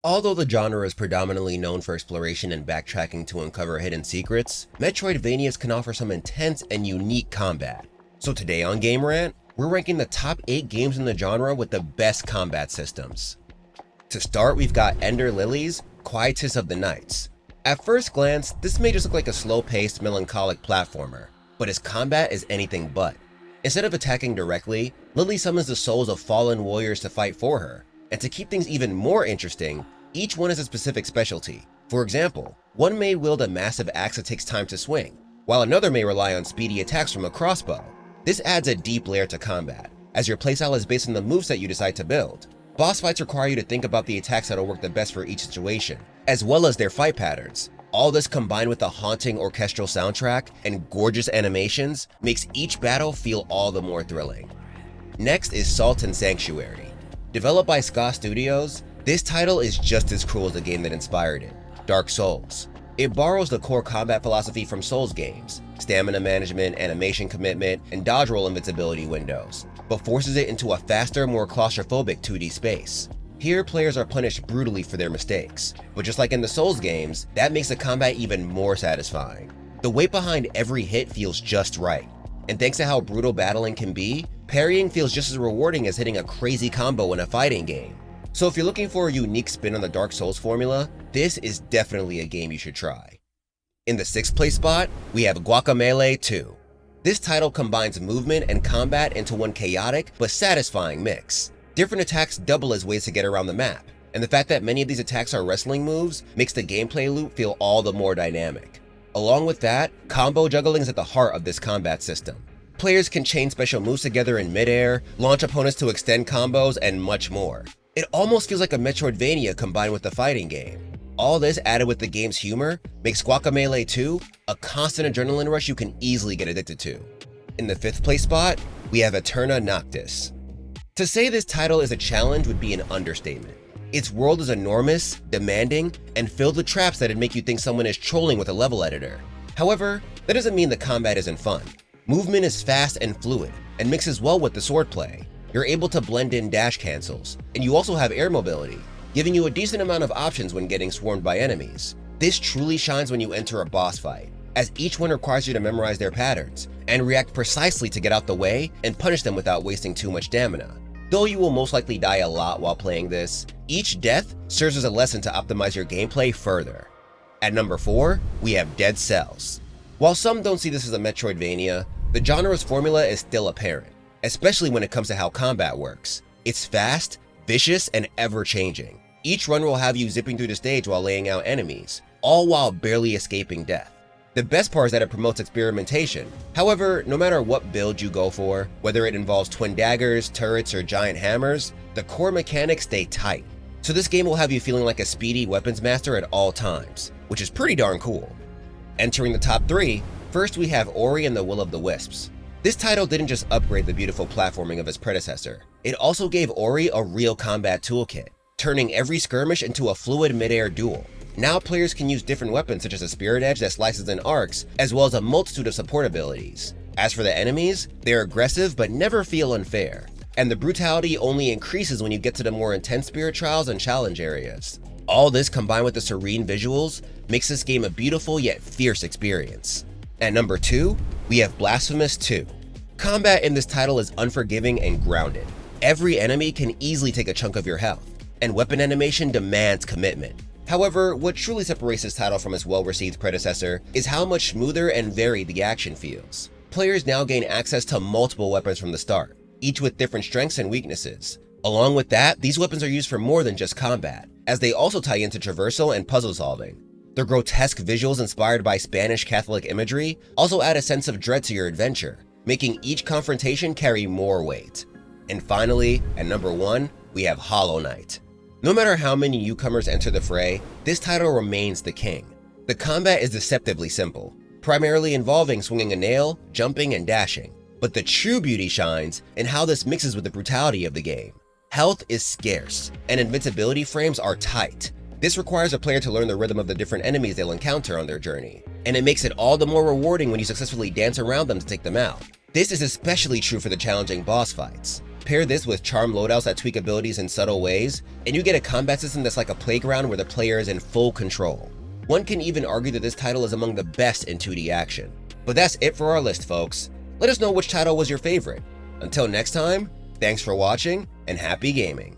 Although the genre is predominantly known for exploration and backtracking to uncover hidden secrets, Metroidvanias can offer some intense and unique combat. So today on Game Rant, we're ranking the top 8 games in the genre with the best combat systems. To start, we've got Ender Lilies, Quietus of the Nights. At first glance, this may just look like a slow-paced, melancholic platformer, but its combat is anything but. Instead of attacking directly, Lily summons the souls of fallen warriors to fight for her. And to keep things even more interesting, each one has a specific specialty. For example, one may wield a massive axe that takes time to swing, while another may rely on speedy attacks from a crossbow. This adds a deep layer to combat, as your playstyle is based on the moveset you decide to build. Boss fights require you to think about the attacks that'll work the best for each situation, as well as their fight patterns. All this combined with a haunting orchestral soundtrack and gorgeous animations makes each battle feel all the more thrilling. Next is Salt and Sanctuary. Developed by Ska Studios, this title is just as cruel as the game that inspired it, Dark Souls. It borrows the core combat philosophy from Souls games, stamina management, animation commitment, and dodge roll invincibility windows, but forces it into a faster, more claustrophobic 2D space. Here, players are punished brutally for their mistakes, but just like in the Souls games, that makes the combat even more satisfying. The weight behind every hit feels just right, and thanks to how brutal battling can be, parrying feels just as rewarding as hitting a crazy combo in a fighting game. So if you're looking for a unique spin on the Dark Souls formula, this is definitely a game you should try. In the 6th place spot, we have Guacamelee 2. This title combines movement and combat into one chaotic but satisfying mix. Different attacks double as ways to get around the map, and the fact that many of these attacks are wrestling moves makes the gameplay loop feel all the more dynamic. Along with that, combo juggling is at the heart of this combat system. Players can chain special moves together in midair, launch opponents to extend combos, and much more. It almost feels like a Metroidvania combined with the fighting game. All this added with the game's humor makes Guacamelee 2 a constant adrenaline rush you can easily get addicted to. In the 5th place spot, we have Aeterna Noctis. To say this title is a challenge would be an understatement. Its world is enormous, demanding, and filled with traps that'd make you think someone is trolling with a level editor. However, that doesn't mean the combat isn't fun. Movement is fast and fluid, and mixes well with the swordplay. You're able to blend in dash cancels, and you also have air mobility, giving you a decent amount of options when getting swarmed by enemies. This truly shines when you enter a boss fight, as each one requires you to memorize their patterns, and react precisely to get out the way and punish them without wasting too much stamina. Though you will most likely die a lot while playing this, each death serves as a lesson to optimize your gameplay further. At number 4, we have Dead Cells. While some don't see this as a Metroidvania, the genre's formula is still apparent, especially when it comes to how combat works. It's fast, vicious, and ever-changing. Each run will have you zipping through the stage while laying out enemies, all while barely escaping death. The best part is that it promotes experimentation. However, no matter what build you go for, whether it involves twin daggers, turrets, or giant hammers, the core mechanics stay tight. So this game will have you feeling like a speedy weapons master at all times, which is pretty darn cool. Entering the top 3, first we have Ori and the Will of the Wisps. This title didn't just upgrade the beautiful platforming of its predecessor, it also gave Ori a real combat toolkit, turning every skirmish into a fluid mid-air duel. Now players can use different weapons such as a Spirit Edge that slices in arcs, as well as a multitude of support abilities. As for the enemies, they're aggressive but never feel unfair, and the brutality only increases when you get to the more intense spirit trials and challenge areas. All this combined with the serene visuals makes this game a beautiful yet fierce experience. At number 2, we have Blasphemous 2. Combat in this title is unforgiving and grounded. Every enemy can easily take a chunk of your health, and weapon animation demands commitment. However, what truly separates this title from its well-received predecessor is how much smoother and varied the action feels. Players now gain access to multiple weapons from the start, each with different strengths and weaknesses. Along with that, these weapons are used for more than just combat, as they also tie into traversal and puzzle solving. The grotesque visuals inspired by Spanish Catholic imagery also add a sense of dread to your adventure, making each confrontation carry more weight. And finally, at number 1, we have Hollow Knight. No matter how many newcomers enter the fray, this title remains the king. The combat is deceptively simple, primarily involving swinging a nail, jumping, and dashing. But the true beauty shines in how this mixes with the brutality of the game. Health is scarce, and invincibility frames are tight. This requires a player to learn the rhythm of the different enemies they'll encounter on their journey, and it makes it all the more rewarding when you successfully dance around them to take them out. This is especially true for the challenging boss fights. Pair this with charm loadouts that tweak abilities in subtle ways, and you get a combat system that's like a playground where the player is in full control. One can even argue that this title is among the best in 2D action. But that's it for our list, folks. Let us know which title was your favorite. Until next time, thanks for watching and happy gaming.